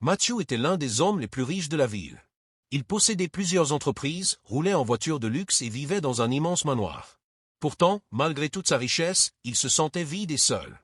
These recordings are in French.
Matthew était l'un des hommes les plus riches de la ville. Il possédait plusieurs entreprises, roulait en voiture de luxe et vivait dans un immense manoir. Pourtant, malgré toute sa richesse, il se sentait vide et seul.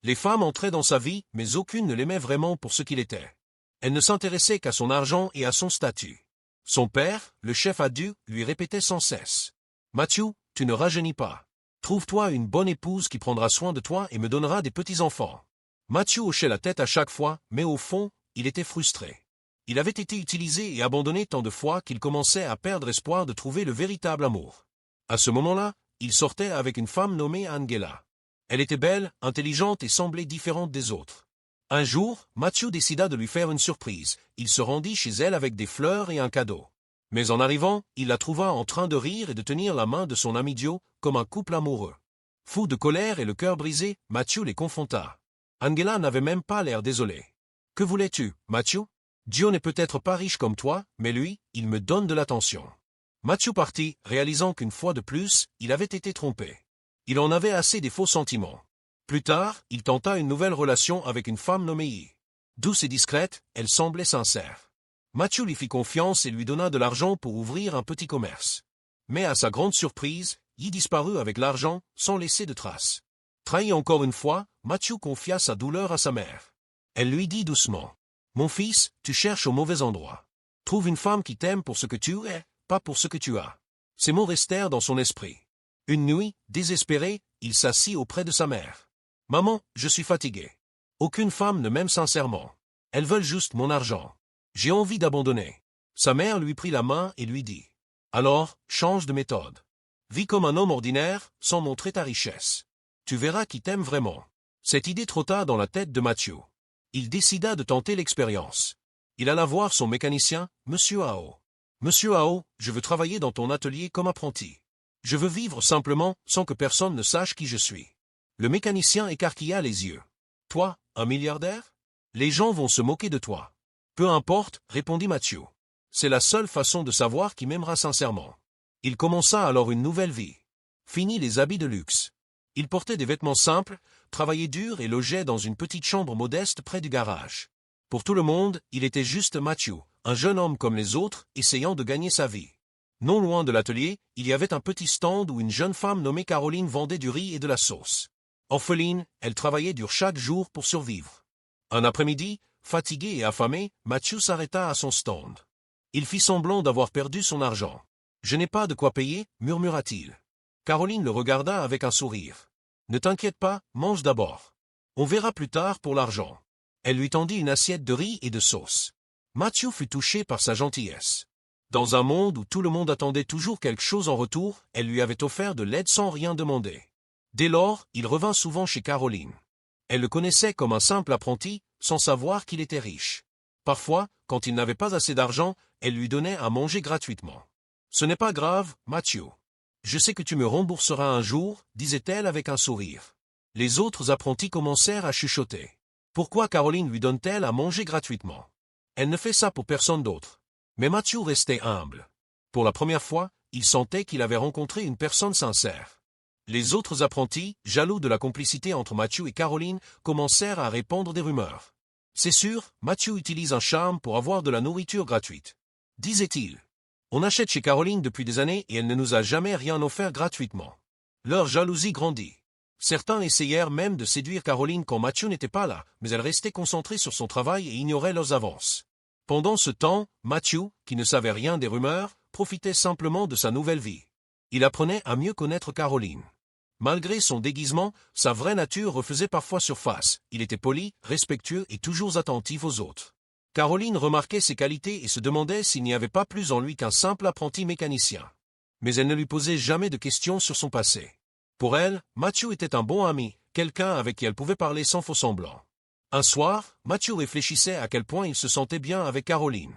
Les femmes entraient dans sa vie, mais aucune ne l'aimait vraiment pour ce qu'il était. Elle ne s'intéressait qu'à son argent et à son statut. Son père, le chef Adu, lui répétait sans cesse. « Matthew, tu ne rajeunis pas. Trouve-toi une bonne épouse qui prendra soin de toi et me donnera des petits-enfants. » Matthew hochait la tête à chaque fois, mais au fond, il était frustré. Il avait été utilisé et abandonné tant de fois qu'il commençait à perdre espoir de trouver le véritable amour. À ce moment-là, il sortait avec une femme nommée Angela. Elle était belle, intelligente et semblait différente des autres. Un jour, Matthew décida de lui faire une surprise. Il se rendit chez elle avec des fleurs et un cadeau. Mais en arrivant, il la trouva en train de rire et de tenir la main de son ami Joe, comme un couple amoureux. Fou de colère et le cœur brisé, Matthew les confronta. Angela n'avait même pas l'air désolée. « Que voulais-tu, Matthew ? Joe n'est peut-être pas riche comme toi, mais lui, il me donne de l'attention. » Matthew partit, réalisant qu'une fois de plus, il avait été trompé. Il en avait assez des faux sentiments. Plus tard, il tenta une nouvelle relation avec une femme nommée Yi. Douce et discrète, elle semblait sincère. Matthew lui fit confiance et lui donna de l'argent pour ouvrir un petit commerce. Mais à sa grande surprise, Yi disparut avec l'argent, sans laisser de traces. Trahi encore une fois, Matthew confia sa douleur à sa mère. Elle lui dit doucement. « Mon fils, tu cherches au mauvais endroit. Trouve une femme qui t'aime pour ce que tu es, pas pour ce que tu as. » Ces mots restèrent dans son esprit. Une nuit, désespéré, il s'assit auprès de sa mère. « Maman, je suis fatigué. Aucune femme ne m'aime sincèrement. Elles veulent juste mon argent. J'ai envie d'abandonner. » Sa mère lui prit la main et lui dit. « Alors, change de méthode. Vis comme un homme ordinaire, sans montrer ta richesse. Tu verras qui t'aime vraiment. » Cette idée trotta dans la tête de Matthew. Il décida de tenter l'expérience. Il alla voir son mécanicien, Monsieur Ao. « Monsieur Ao, je veux travailler dans ton atelier comme apprenti. Je veux vivre simplement, sans que personne ne sache qui je suis. » Le mécanicien écarquilla les yeux. « Toi, un milliardaire ? Les gens vont se moquer de toi. »« Peu importe, répondit Matthew. C'est la seule façon de savoir qui m'aimera sincèrement. » Il commença alors une nouvelle vie. Fini les habits de luxe. Il portait des vêtements simples, travaillait dur et logeait dans une petite chambre modeste près du garage. Pour tout le monde, il était juste Matthew, un jeune homme comme les autres, essayant de gagner sa vie. Non loin de l'atelier, il y avait un petit stand où une jeune femme nommée Caroline vendait du riz et de la sauce. Orpheline, elle travaillait dur chaque jour pour survivre. Un après-midi, fatigué et affamé, Matthew s'arrêta à son stand. Il fit semblant d'avoir perdu son argent. « Je n'ai pas de quoi payer, murmura-t-il. Caroline le regarda avec un sourire. « Ne t'inquiète pas, mange d'abord. On verra plus tard pour l'argent. » Elle lui tendit une assiette de riz et de sauce. Matthew fut touché par sa gentillesse. Dans un monde où tout le monde attendait toujours quelque chose en retour, elle lui avait offert de l'aide sans rien demander. Dès lors, il revint souvent chez Caroline. Elle le connaissait comme un simple apprenti, sans savoir qu'il était riche. Parfois, quand il n'avait pas assez d'argent, elle lui donnait à manger gratuitement. « Ce n'est pas grave, Matthew. Je sais que tu me rembourseras un jour, disait-elle avec un sourire. » Les autres apprentis commencèrent à chuchoter. Pourquoi Caroline lui donne-t-elle à manger gratuitement? Elle ne fait ça pour personne d'autre. Mais Matthew restait humble. Pour la première fois, il sentait qu'il avait rencontré une personne sincère. Les autres apprentis, jaloux de la complicité entre Matthew et Caroline, commencèrent à répandre des rumeurs. « C'est sûr, Matthew utilise un charme pour avoir de la nourriture gratuite. » disait-il. « On achète chez Caroline depuis des années et elle ne nous a jamais rien offert gratuitement. » Leur jalousie grandit. Certains essayèrent même de séduire Caroline quand Matthew n'était pas là, mais elle restait concentrée sur son travail et ignorait leurs avances. Pendant ce temps, Matthew, qui ne savait rien des rumeurs, profitait simplement de sa nouvelle vie. Il apprenait à mieux connaître Caroline. Malgré son déguisement, sa vraie nature refaisait parfois surface. Il était poli, respectueux et toujours attentif aux autres. Caroline remarquait ses qualités et se demandait s'il n'y avait pas plus en lui qu'un simple apprenti mécanicien. Mais elle ne lui posait jamais de questions sur son passé. Pour elle, Matthew était un bon ami, quelqu'un avec qui elle pouvait parler sans faux-semblant. Un soir, Matthew réfléchissait à quel point il se sentait bien avec Caroline.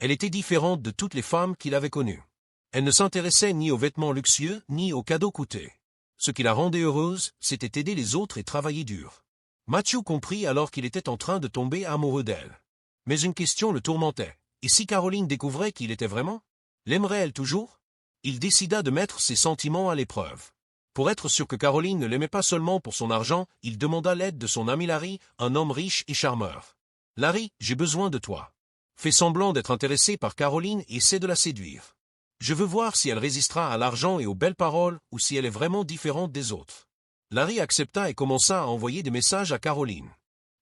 Elle était différente de toutes les femmes qu'il avait connues. Elle ne s'intéressait ni aux vêtements luxueux, ni aux cadeaux coûtés. Ce qui la rendait heureuse, c'était aider les autres et travailler dur. Matthew comprit alors qu'il était en train de tomber amoureux d'elle. Mais une question le tourmentait. Et si Caroline découvrait qui il était vraiment? L'aimerait-elle toujours? Il décida de mettre ses sentiments à l'épreuve. Pour être sûr que Caroline ne l'aimait pas seulement pour son argent, il demanda l'aide de son ami Larry, un homme riche et charmeur. Larry, j'ai besoin de toi. Fais semblant d'être intéressé par Caroline et essaie de la séduire. Je veux voir si elle résistera à l'argent et aux belles paroles ou si elle est vraiment différente des autres. Larry accepta et commença à envoyer des messages à Caroline.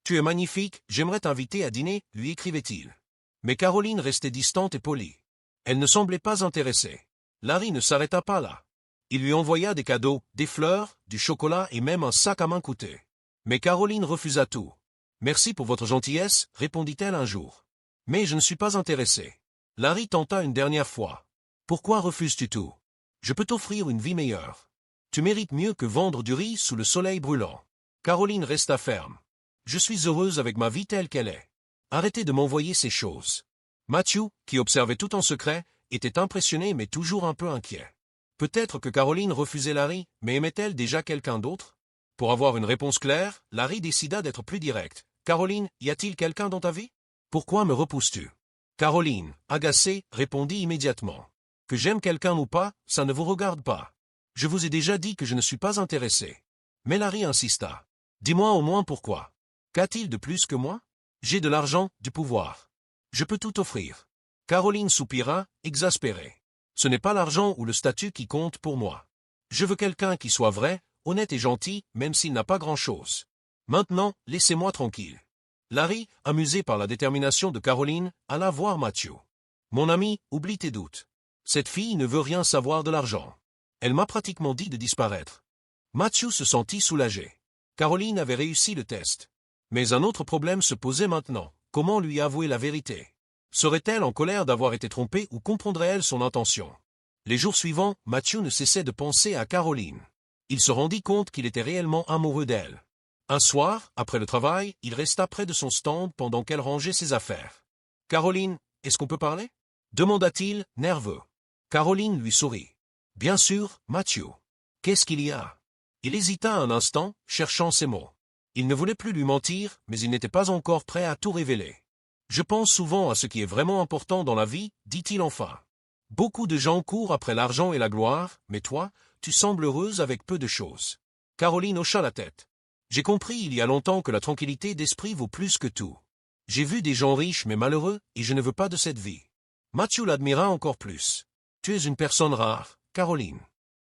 Tu es magnifique, j'aimerais t'inviter à dîner, lui écrivait-il. Mais Caroline restait distante et polie. Elle ne semblait pas intéressée. Larry ne s'arrêta pas là. Il lui envoya des cadeaux, des fleurs, du chocolat et même un sac à main coûté. Mais Caroline refusa tout. « Merci pour votre gentillesse, répondit-elle un jour. Mais je ne suis pas intéressée. Larry tenta une dernière fois. Pourquoi refuses-tu tout? Je peux t'offrir une vie meilleure. Tu mérites mieux que vendre du riz sous le soleil brûlant. Caroline resta ferme. Je suis heureuse avec ma vie telle qu'elle est. Arrêtez de m'envoyer ces choses. Matthew, qui observait tout en secret, était impressionné mais toujours un peu inquiet. Peut-être que Caroline refusait Larry, mais aimait-elle déjà quelqu'un d'autre? Pour avoir une réponse claire, Larry décida d'être plus direct. Caroline, y a-t-il quelqu'un dans ta vie? Pourquoi me repousses-tu? Caroline, agacée, répondit immédiatement. Que j'aime quelqu'un ou pas, ça ne vous regarde pas. Je vous ai déjà dit que je ne suis pas intéressé. Mais Larry insista. Dis-moi au moins pourquoi. Qu'a-t-il de plus que moi? J'ai de l'argent, du pouvoir. Je peux tout offrir. Caroline soupira, exaspérée. Ce n'est pas l'argent ou le statut qui compte pour moi. Je veux quelqu'un qui soit vrai, honnête et gentil, même s'il n'a pas grand-chose. Maintenant, laissez-moi tranquille. Larry, amusé par la détermination de Caroline, alla voir Matthew. Mon ami, oublie tes doutes. Cette fille ne veut rien savoir de l'argent. Elle m'a pratiquement dit de disparaître. Matthew se sentit soulagé. Caroline avait réussi le test. Mais un autre problème se posait maintenant. Comment lui avouer la vérité? Serait-elle en colère d'avoir été trompée ou comprendrait-elle son intention? Les jours suivants, Matthew ne cessait de penser à Caroline. Il se rendit compte qu'il était réellement amoureux d'elle. Un soir, après le travail, il resta près de son stand pendant qu'elle rangeait ses affaires. « Caroline, est-ce qu'on peut parler ?» demanda-t-il, nerveux. Caroline lui sourit. « Bien sûr, Matthew. Qu'est-ce qu'il y a ?» Il hésita un instant, cherchant ses mots. Il ne voulait plus lui mentir, mais il n'était pas encore prêt à tout révéler. « Je pense souvent à ce qui est vraiment important dans la vie, dit-il enfin. Beaucoup de gens courent après l'argent et la gloire, mais toi, tu sembles heureuse avec peu de choses. » Caroline hocha la tête. « J'ai compris il y a longtemps que la tranquillité d'esprit vaut plus que tout. J'ai vu des gens riches mais malheureux, et je ne veux pas de cette vie. » Matthew l'admira encore plus. « Tu es une personne rare, Caroline.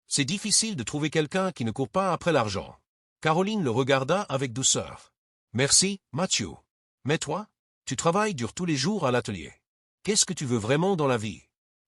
C'est difficile de trouver quelqu'un qui ne court pas après l'argent. » Caroline le regarda avec douceur. « Merci, Matthew. Mais toi, tu travailles dur tous les jours à l'atelier. Qu'est-ce que tu veux vraiment dans la vie? »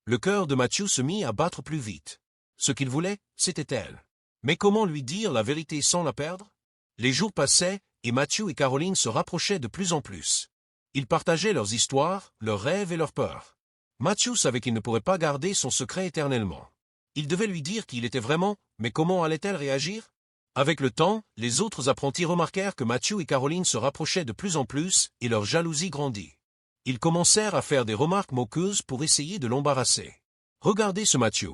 Le cœur de Matthew se mit à battre plus vite. Ce qu'il voulait, c'était elle. Mais comment lui dire la vérité sans la perdre? Les jours passaient, et Matthew et Caroline se rapprochaient de plus en plus. Ils partageaient leurs histoires, leurs rêves et leurs peurs. Matthew savait qu'il ne pourrait pas garder son secret éternellement. Il devait lui dire qui il était vraiment, mais comment allait-elle réagir? Avec le temps, les autres apprentis remarquèrent que Matthew et Caroline se rapprochaient de plus en plus, et leur jalousie grandit. Ils commencèrent à faire des remarques moqueuses pour essayer de l'embarrasser. « Regardez ce Matthew.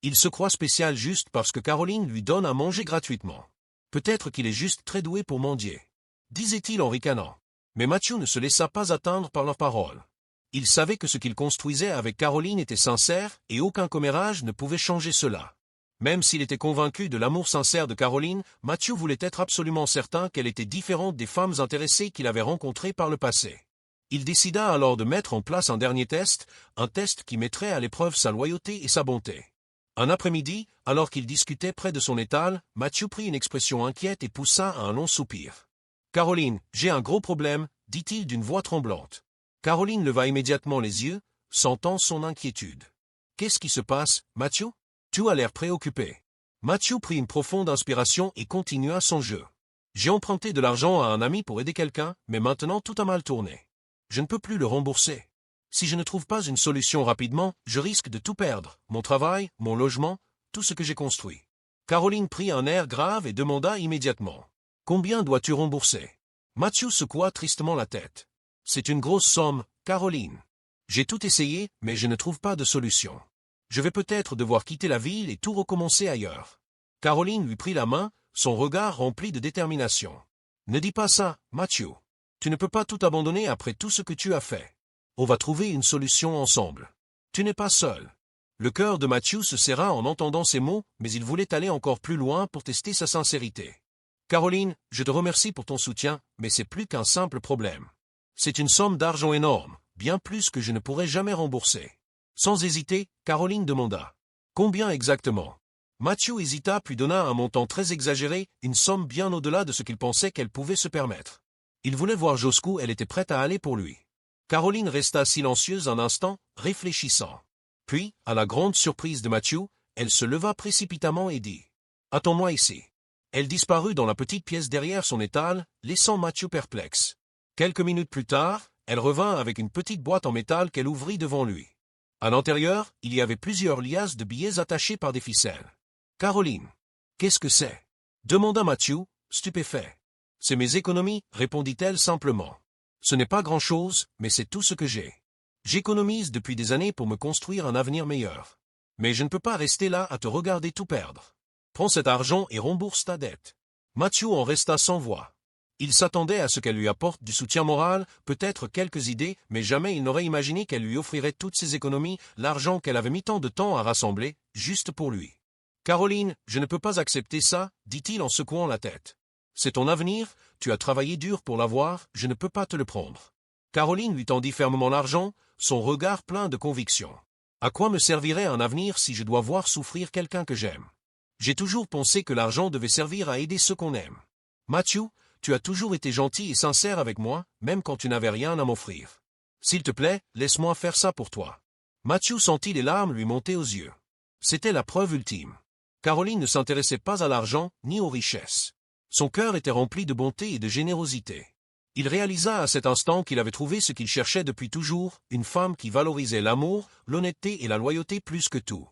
Il se croit spécial juste parce que Caroline lui donne à manger gratuitement. Peut-être qu'il est juste très doué pour mendier. » disait-il en ricanant. Mais Matthew ne se laissa pas atteindre par leurs paroles. Il savait que ce qu'il construisait avec Caroline était sincère et aucun commérage ne pouvait changer cela. Même s'il était convaincu de l'amour sincère de Caroline, Matthew voulait être absolument certain qu'elle était différente des femmes intéressées qu'il avait rencontrées par le passé. Il décida alors de mettre en place un dernier test, un test qui mettrait à l'épreuve sa loyauté et sa bonté. Un après-midi, alors qu'il discutait près de son étal, Matthew prit une expression inquiète et poussa un long soupir. « Caroline, j'ai un gros problème, dit-il d'une voix tremblante. Caroline leva immédiatement les yeux, sentant son inquiétude. « Qu'est-ce qui se passe, Matthew? Tu as l'air préoccupé. » Matthew prit une profonde inspiration et continua son jeu. « J'ai emprunté de l'argent à un ami pour aider quelqu'un, mais maintenant tout a mal tourné. Je ne peux plus le rembourser. Si je ne trouve pas une solution rapidement, je risque de tout perdre, mon travail, mon logement, tout ce que j'ai construit. » Caroline prit un air grave et demanda immédiatement. « Combien dois-tu rembourser? » Matthew secoua tristement la tête. « C'est une grosse somme, Caroline. J'ai tout essayé, mais je ne trouve pas de solution. Je vais peut-être devoir quitter la ville et tout recommencer ailleurs. » Caroline lui prit la main, son regard rempli de détermination. « Ne dis pas ça, Matthew. Tu ne peux pas tout abandonner après tout ce que tu as fait. On va trouver une solution ensemble. Tu n'es pas seul. » Le cœur de Matthew se serra en entendant ces mots, mais il voulait aller encore plus loin pour tester sa sincérité. « Caroline, je te remercie pour ton soutien, mais c'est plus qu'un simple problème. C'est une somme d'argent énorme, bien plus que je ne pourrais jamais rembourser. Sans hésiter, Caroline demanda. Combien exactement? Matthew hésita puis donna un montant très exagéré, une somme bien au-delà de ce qu'il pensait qu'elle pouvait se permettre. Il voulait voir jusqu'où elle était prête à aller pour lui. Caroline resta silencieuse un instant, réfléchissant. Puis, à la grande surprise de Matthew, elle se leva précipitamment et dit « Attends-moi ici ». Elle disparut dans la petite pièce derrière son étal, laissant Matthew perplexe. Quelques minutes plus tard, elle revint avec une petite boîte en métal qu'elle ouvrit devant lui. À l'intérieur, il y avait plusieurs liasses de billets attachés par des ficelles. « Caroline, qu'est-ce que c'est » demanda Matthew, stupéfait. « C'est mes économies, répondit-elle simplement. Ce n'est pas grand-chose, mais c'est tout ce que j'ai. J'économise depuis des années pour me construire un avenir meilleur. Mais je ne peux pas rester là à te regarder tout perdre. Prends cet argent et rembourse ta dette. » Matthew en resta sans voix. Il s'attendait à ce qu'elle lui apporte du soutien moral, peut-être quelques idées, mais jamais il n'aurait imaginé qu'elle lui offrirait toutes ses économies, l'argent qu'elle avait mis tant de temps à rassembler, juste pour lui. « Caroline, je ne peux pas accepter ça, dit-il en secouant la tête. C'est ton avenir, tu as travaillé dur pour l'avoir, je ne peux pas te le prendre. » Caroline lui tendit fermement l'argent, son regard plein de conviction. « À quoi me servirait un avenir si je dois voir souffrir quelqu'un que j'aime? J'ai toujours pensé que l'argent devait servir à aider ceux qu'on aime. Matthew, tu as toujours été gentil et sincère avec moi, même quand tu n'avais rien à m'offrir. S'il te plaît, laisse-moi faire ça pour toi. » Matthew sentit les larmes lui monter aux yeux. C'était la preuve ultime. Caroline ne s'intéressait pas à l'argent ni aux richesses. Son cœur était rempli de bonté et de générosité. Il réalisa à cet instant qu'il avait trouvé ce qu'il cherchait depuis toujours, une femme qui valorisait l'amour, l'honnêteté et la loyauté plus que tout.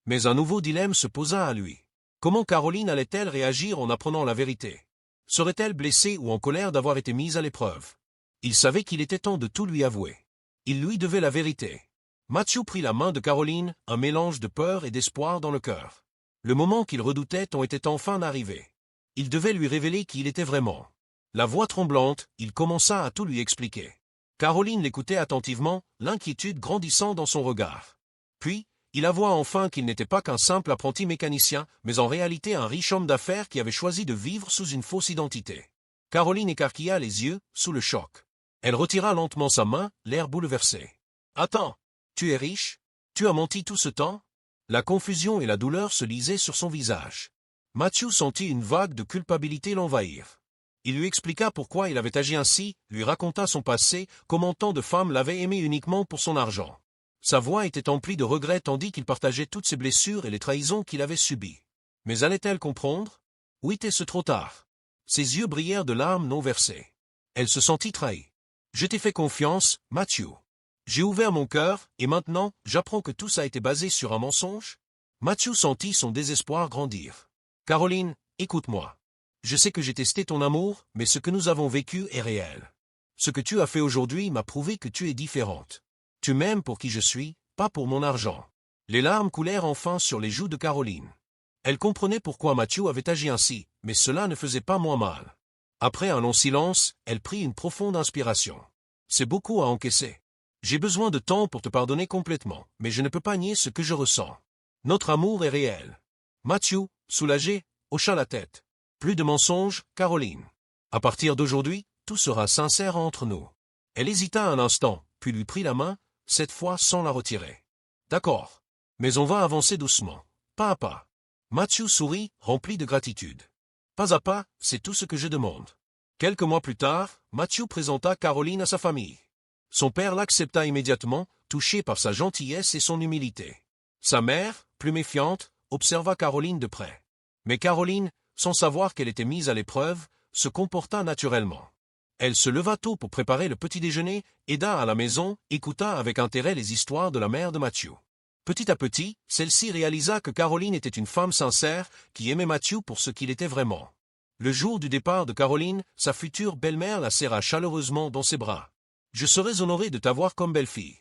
Mais un nouveau dilemme se posa à lui. Comment Caroline allait-elle réagir en apprenant la vérité? Serait-elle blessée ou en colère d'avoir été mise à l'épreuve? Il savait qu'il était temps de tout lui avouer. Il lui devait la vérité. Matthew prit la main de Caroline, un mélange de peur et d'espoir dans le cœur. Le moment qu'il redoutait en était enfin arrivé. Il devait lui révéler qui il était vraiment. La voix tremblante, il commença à tout lui expliquer. Caroline l'écoutait attentivement, l'inquiétude grandissant dans son regard. Puis, il avoua enfin qu'il n'était pas qu'un simple apprenti mécanicien, mais en réalité un riche homme d'affaires qui avait choisi de vivre sous une fausse identité. Caroline écarquilla les yeux, sous le choc. Elle retira lentement sa main, l'air bouleversé. « Attends, tu es riche? Tu as menti tout ce temps ?» La confusion et la douleur se lisaient sur son visage. Matthew sentit une vague de culpabilité l'envahir. Il lui expliqua pourquoi il avait agi ainsi, lui raconta son passé, comment tant de femmes l'avaient aimé uniquement pour son argent. Sa voix était emplie de regrets tandis qu'il partageait toutes ses blessures et les trahisons qu'il avait subies. Mais allait-elle comprendre? Ou était-ce trop tard? Ses yeux brillèrent de larmes non versées. Elle se sentit trahie. « Je t'ai fait confiance, Matthew. J'ai ouvert mon cœur, et maintenant, j'apprends que tout ça a été basé sur un mensonge ?» Matthew sentit son désespoir grandir. « Caroline, écoute-moi. Je sais que j'ai testé ton amour, mais ce que nous avons vécu est réel. Ce que tu as fait aujourd'hui m'a prouvé que tu es différente. Tu m'aimes pour qui je suis, pas pour mon argent. » Les larmes coulèrent enfin sur les joues de Caroline. Elle comprenait pourquoi Matthew avait agi ainsi, mais cela ne faisait pas moins mal. Après un long silence, elle prit une profonde inspiration. « C'est beaucoup à encaisser. J'ai besoin de temps pour te pardonner complètement, mais je ne peux pas nier ce que je ressens. Notre amour est réel. » Matthew, soulagé, hocha la tête. « Plus de mensonges, Caroline. À partir d'aujourd'hui, tout sera sincère entre nous. » Elle hésita un instant, puis lui prit la main, cette fois sans la retirer. « D'accord. Mais on va avancer doucement, pas à pas. » Matthew sourit, rempli de gratitude. « Pas à pas, c'est tout ce que je demande. » Quelques mois plus tard, Matthew présenta Caroline à sa famille. Son père l'accepta immédiatement, touché par sa gentillesse et son humilité. Sa mère, plus méfiante, observa Caroline de près. Mais Caroline, sans savoir qu'elle était mise à l'épreuve, se comporta naturellement. Elle se leva tôt pour préparer le petit déjeuner, aida à la maison, écouta avec intérêt les histoires de la mère de Matthew. Petit à petit, celle-ci réalisa que Caroline était une femme sincère, qui aimait Matthew pour ce qu'il était vraiment. Le jour du départ de Caroline, sa future belle-mère la serra chaleureusement dans ses bras. « Je serais honoré de t'avoir comme belle-fille. »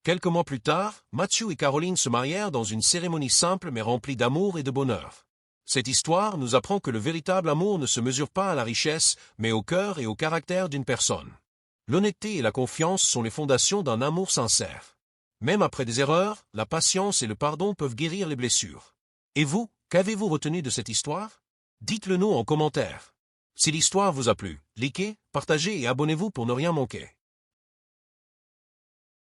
Quelques mois plus tard, Matthew et Caroline se marièrent dans une cérémonie simple mais remplie d'amour et de bonheur. Cette histoire nous apprend que le véritable amour ne se mesure pas à la richesse, mais au cœur et au caractère d'une personne. L'honnêteté et la confiance sont les fondations d'un amour sincère. Même après des erreurs, la patience et le pardon peuvent guérir les blessures. Et vous, qu'avez-vous retenu de cette histoire? Dites-le nous en commentaire. Si l'histoire vous a plu, likez, partagez et abonnez-vous pour ne rien manquer.